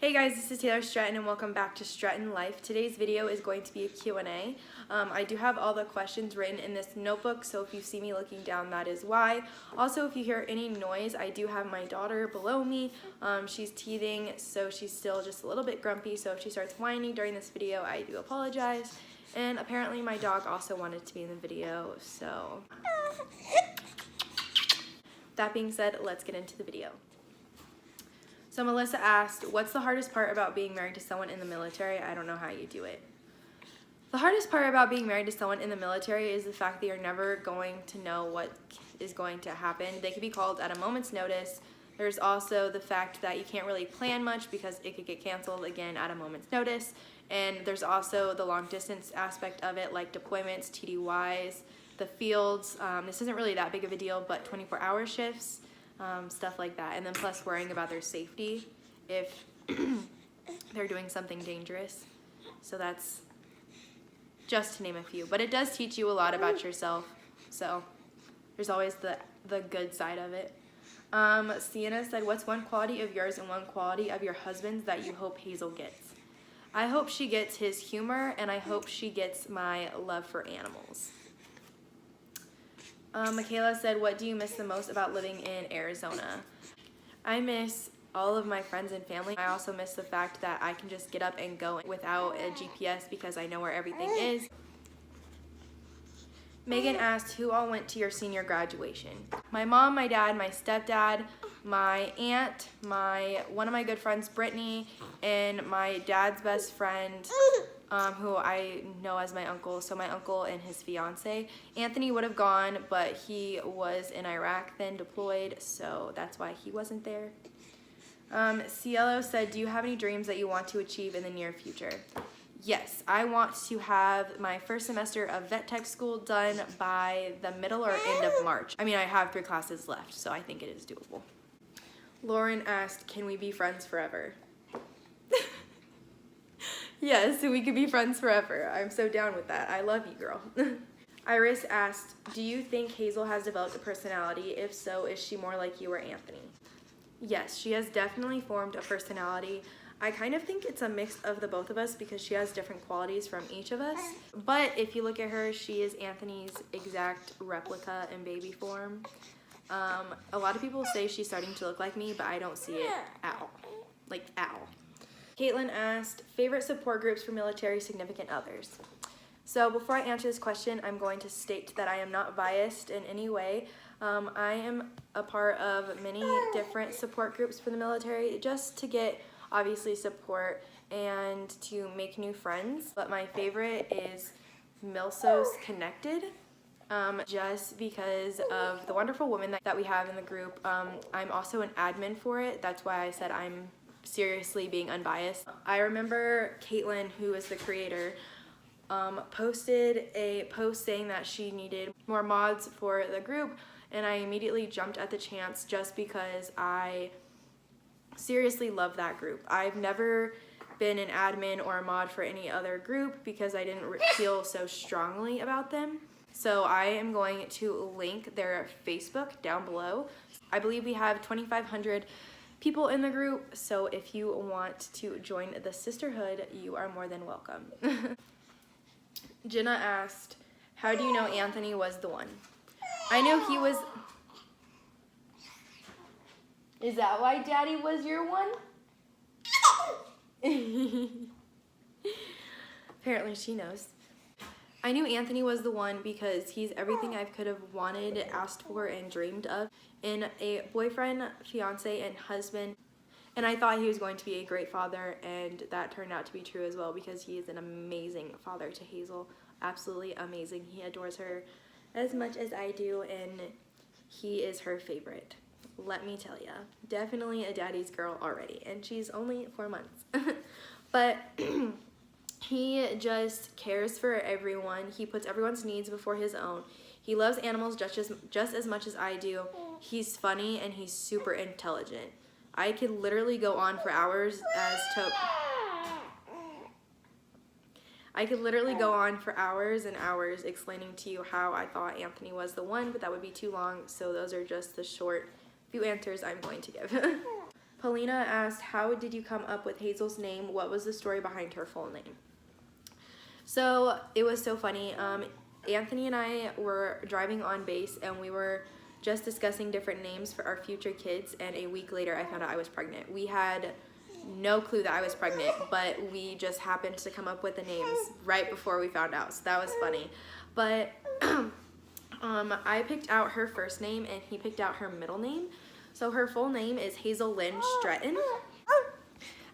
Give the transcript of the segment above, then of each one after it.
Hey guys, this is Taylor Stretton and welcome back to Stretton Life. Today's video is going to be a Q&A. I do have all the questions written in this notebook, so if you see me looking down, that is why. Also, if you hear any noise, I do have my daughter below me. She's teething, so she's still just a little bit grumpy, so if she starts whining during this video, I do apologize. And apparently my dog also wanted to be in the video, so... That being said, let's get into the video. So Melissa asked, what's the hardest part about being married to someone in the military? I don't know how you do it. The hardest part about being married to someone in the military is the fact that you're never going to know what is going to happen. They could be called at a moment's notice. There's also the fact that you can't really plan much because it could get canceled again at a moment's notice. And there's also the long distance aspect of it, like deployments, TDYs, the fields. This isn't really that big of a deal, but 24-hour shifts. Stuff like that, and then plus worrying about their safety if they're doing something dangerous. So that's just to name a few, but it does teach you a lot about yourself, so there's always the good side of it. Sienna said, what's one quality of yours and one quality of your husband's that you hope Hazel gets? I hope she gets his humor, and I hope she gets my love for animals. Michaela said, what do you miss the most about living in Arizona? I miss all of my friends and family. I also miss the fact that I can just get up and go without a GPS because I know where everything is. Megan asked, who all went to your senior graduation? My mom, my dad, my stepdad, my aunt, one of my good friends, Brittany, and my dad's best friend, who I know as my uncle, so my uncle and his fiance. Anthony would have gone, but he was in Iraq then deployed, so that's why he wasn't there. Cielo said, do you have any dreams that you want to achieve in the near future? Yes, I want to have my first semester of vet tech school done by the middle or end of March. I mean, I have 3 classes left, so I think it is doable. Lauren asked, can we be friends forever? Yes, we could be friends forever. I'm so down with that. I love you, girl. Iris asked, do you think Hazel has developed a personality? If so, is she more like you or Anthony? Yes, she has definitely formed a personality. I kind of think it's a mix of the both of us because she has different qualities from each of us. But if you look at her, she is Anthony's exact replica in baby form. A lot of people say she's starting to look like me, but I don't see it at all. Like, at all. Caitlin asked, favorite support groups for military significant others? So before I answer this question, I'm going to state that I am not biased in any way. I am a part of many different support groups for the military just to get, obviously, support and to make new friends. But my favorite is Milsos Connected, just because of the wonderful women that we have in the group. I'm also an admin for it. That's why I said I'm seriously being unbiased. I remember Caitlin, who is the creator, posted a post saying that she needed more mods for the group, and I immediately jumped at the chance just because I seriously love that group. I've never been an admin or a mod for any other group because I didn't feel so strongly about them. So I am going to link their Facebook down below. I believe we have 2,500 people in the group, so if you want to join the sisterhood, you are more than welcome. Jenna asked, how do you know Anthony was the one? I knew he was... Is that why Daddy was your one? Apparently she knows. I knew Anthony was the one because he's everything I could have wanted, asked for, and dreamed of in a boyfriend, fiance, and husband. And I thought he was going to be a great father, and that turned out to be true as well because he is an amazing father to Hazel. Absolutely amazing. He adores her as much as I do, and he is her favorite. Let me tell ya. Definitely a daddy's girl already, and she's only 4 months. But he just cares for everyone. He puts everyone's needs before his own. He loves animals just as much as I do. He's funny and he's super intelligent. I could literally go on for hours and hours explaining to you how I thought Anthony was the one, but that would be too long, so those are just the short few answers I'm going to give. Paulina asked, how did you come up with Hazel's name? What was the story behind her full name? So it was so funny. Anthony and I were driving on base and we were just discussing different names for our future kids, and a week later I found out I was pregnant. We had no clue that I was pregnant, but we just happened to come up with the names right before we found out, so that was funny. But I picked out her first name and he picked out her middle name. So her full name is Hazel Lynn Stretton.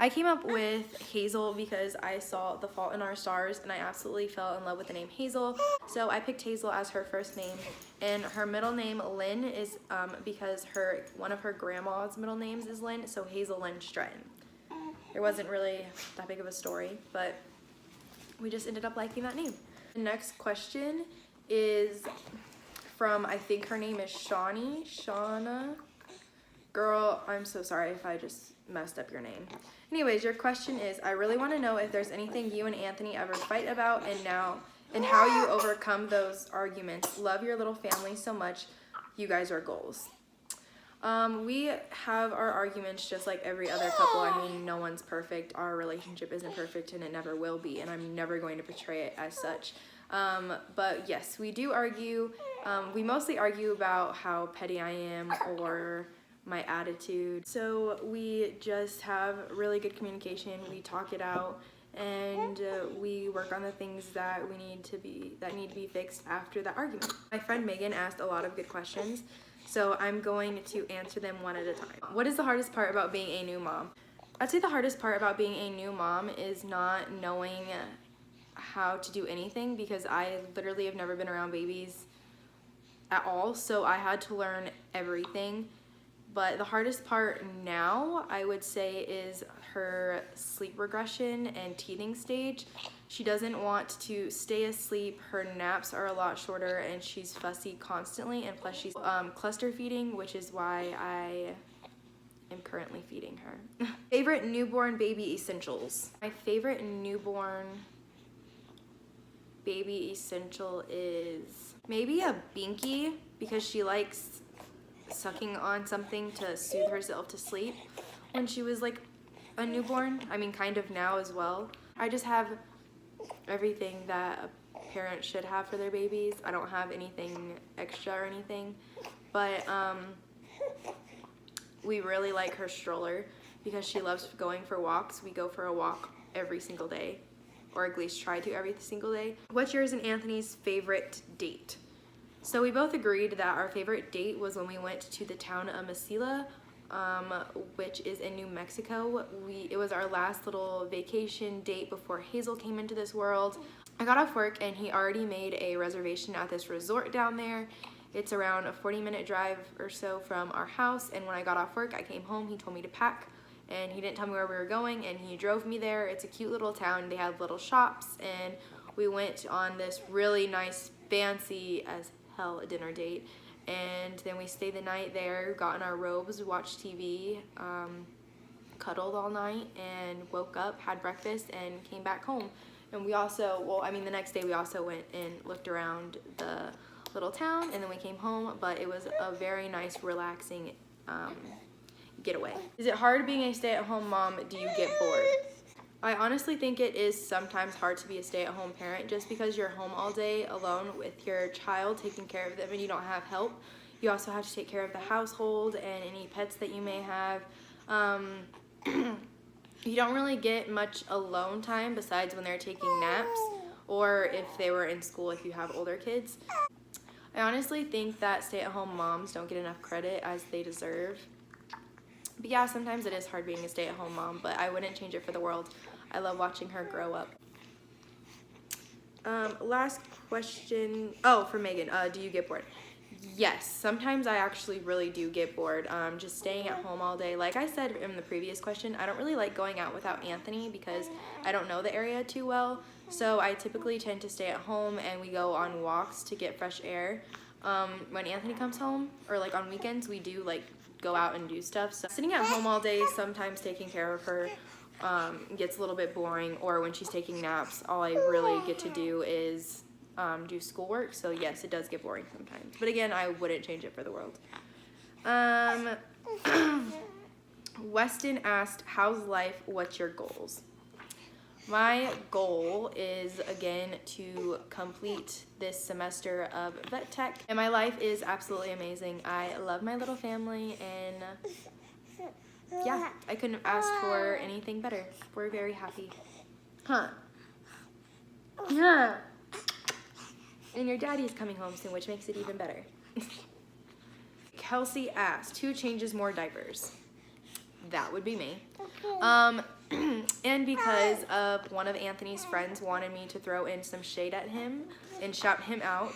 I came up with Hazel because I saw The Fault in Our Stars and I absolutely fell in love with the name Hazel. So I picked Hazel as her first name, and her middle name Lynn is because one of her grandma's middle names is Lynn, so Hazel Lynn Stretton. There wasn't really that big of a story, but we just ended up liking that name. The next question is from, I think her name is Shauna. Girl, I'm so sorry if I just messed up your name. Anyways, your question is, I really want to know if there's anything you and Anthony ever fight about and how you overcome those arguments. Love your little family so much. You guys are goals. We have our arguments just like every other couple. I mean, no one's perfect. Our relationship isn't perfect and it never will be, and I'm never going to portray it as such. But yes, we do argue. We mostly argue about how petty I am or my attitude. So we just have really good communication. We talk it out, and we work on the things that need to be fixed after the argument. My friend Megan asked a lot of good questions, so I'm going to answer them one at a time. What is the hardest part about being a new mom? I'd say the hardest part about being a new mom is not knowing how to do anything, because I literally have never been around babies at all, so I had to learn everything. But the hardest part now, I would say, is her sleep regression and teething stage. She doesn't want to stay asleep, her naps are a lot shorter, and she's fussy constantly, and plus she's cluster feeding, which is why I am currently feeding her. Favorite newborn baby essentials. My favorite newborn baby essential is maybe a binky, because she likes sucking on something to soothe herself to sleep when she was like a newborn. I mean, kind of now as well. I just have everything that a parent should have for their babies. I don't have anything extra or anything, but we really like her stroller because she loves going for walks. We go for a walk every single day, or at least try to every single day. What's yours and Anthony's favorite date? So we both agreed that our favorite date was when we went to the town of Mesilla, which is in New Mexico. It was our last little vacation date before Hazel came into this world. I got off work and he already made a reservation at this resort down there. It's around a 40-minute drive or so from our house, and when I got off work, I came home, he told me to pack, and he didn't tell me where we were going, and he drove me there. It's a cute little town. They have little shops, and we went on this really nice, fancy as hell a dinner date, and then we stayed the night there, got in our robes, watched TV, cuddled all night, and woke up, had breakfast, and came back home. And we also, the next day we also went and looked around the little town, and then we came home, but it was a very nice, relaxing getaway. Is it hard being a stay-at-home mom? Do you get bored? I honestly think it is sometimes hard to be a stay-at-home parent, just because you're home all day alone with your child, taking care of them, and you don't have help. You also have to take care of the household and any pets that you may have. You don't really get much alone time besides when they're taking naps, or if they were in school if you have older kids. I honestly think that stay-at-home moms don't get enough credit as they deserve. But yeah, sometimes it is hard being a stay-at-home mom, but I wouldn't change it for the world. I love watching her grow up. Last question. Oh, for Megan. Do you get bored? Yes, sometimes I actually really do get bored. Just staying at home all day. Like I said in the previous question, I don't really like going out without Anthony because I don't know the area too well. So I typically tend to stay at home, and we go on walks to get fresh air. When Anthony comes home, or like on weekends, we do like go out and do stuff. So sitting at home all day, sometimes taking care of her, gets a little bit boring, or when she's taking naps, all I really get to do is do schoolwork. So yes, it does get boring sometimes, but again, I wouldn't change it for the world. Weston asked, how's life? What's your goals? My goal is, again, to complete this semester of vet tech, and my life is absolutely amazing. I love my little family, and yeah, I couldn't have asked for anything better. We're very happy. Huh. Yeah. And your daddy is coming home soon, which makes it even better. Kelsey asked, who changes more diapers? That would be me. And because of one of Anthony's friends wanted me to throw in some shade at him and shout him out,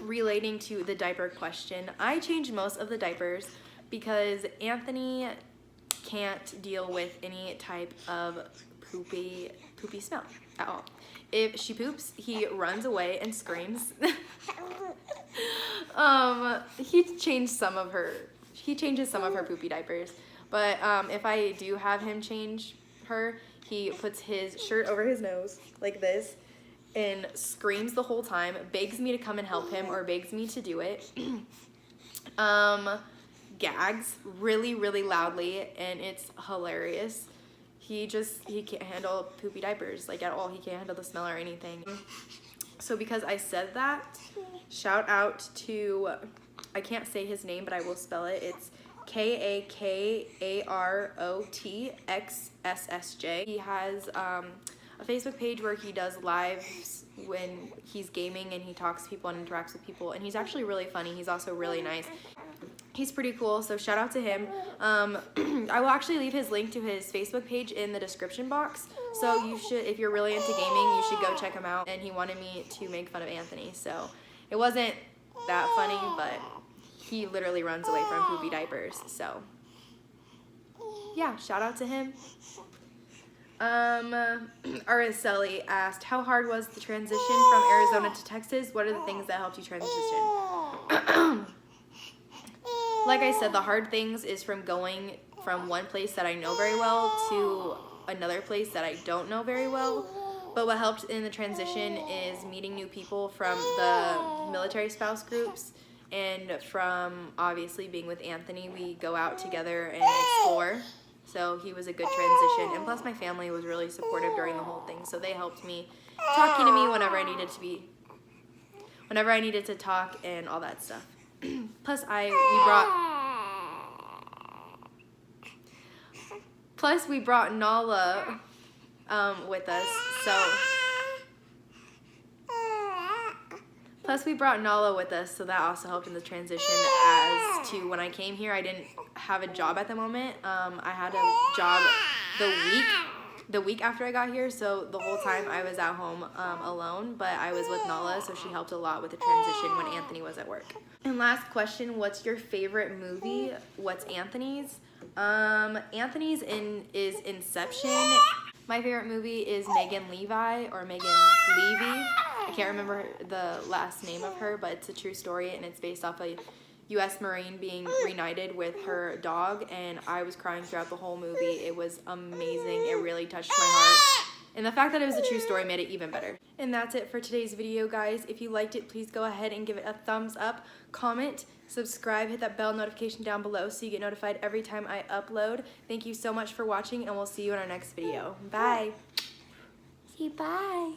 relating to the diaper question, I changed most of the diapers because Anthony can't deal with any type of poopy smell at all. If she poops, he runs away and screams. He changes some of her poopy diapers. But if I do have him change her, he puts his shirt over his nose like this and screams the whole time, begs me to come and help him or begs me to do it. Gags really, really loudly, and it's hilarious. He can't handle poopy diapers, like, at all. He can't handle the smell or anything. So because I said that, shout out to, I can't say his name, but I will spell it. It's KAKAROTXSSJ. He has a Facebook page where he does lives when he's gaming and he talks to people and interacts with people, and he's actually really funny. He's also really nice. He's pretty cool, so shout out to him. I will actually leave his link to his Facebook page in the description box, so you should, if you're really into gaming, you should go check him out. And he wanted me to make fun of Anthony, so it wasn't that funny, but he literally runs away from poopy diapers, so yeah, shout out to him. Araceli asked, how hard was the transition from Arizona to Texas? What are the things that helped you transition? Like I said, the hard things is from going from one place that I know very well to another place that I don't know very well. But what helped in the transition is meeting new people from the military spouse groups, and from obviously being with Anthony. We go out together and explore. So he was a good transition. And plus my family was really supportive during the whole thing. So they helped me, talking to me whenever I needed to talk and all that stuff. Plus we brought Nala with us, so that also helped in the transition. As to when I came here, I didn't have a job at the moment. I had a job the week after I got here, so the whole time I was at home alone, but I was with Nala, so she helped a lot with the transition when Anthony was at work. And last question, what's your favorite movie? What's Anthony's? Anthony's is Inception. My favorite movie is Megan Levy. I can't remember the last name of her, but it's a true story, and it's based off a U.S. Marine being reunited with her dog, and I was crying throughout the whole movie. It was amazing. It really touched my heart. And the fact that it was a true story made it even better. And that's it for today's video, guys. If you liked it, please go ahead and give it a thumbs up, comment, subscribe, hit that bell notification down below so you get notified every time I upload. Thank you so much for watching, and we'll see you in our next video. Bye. Say bye.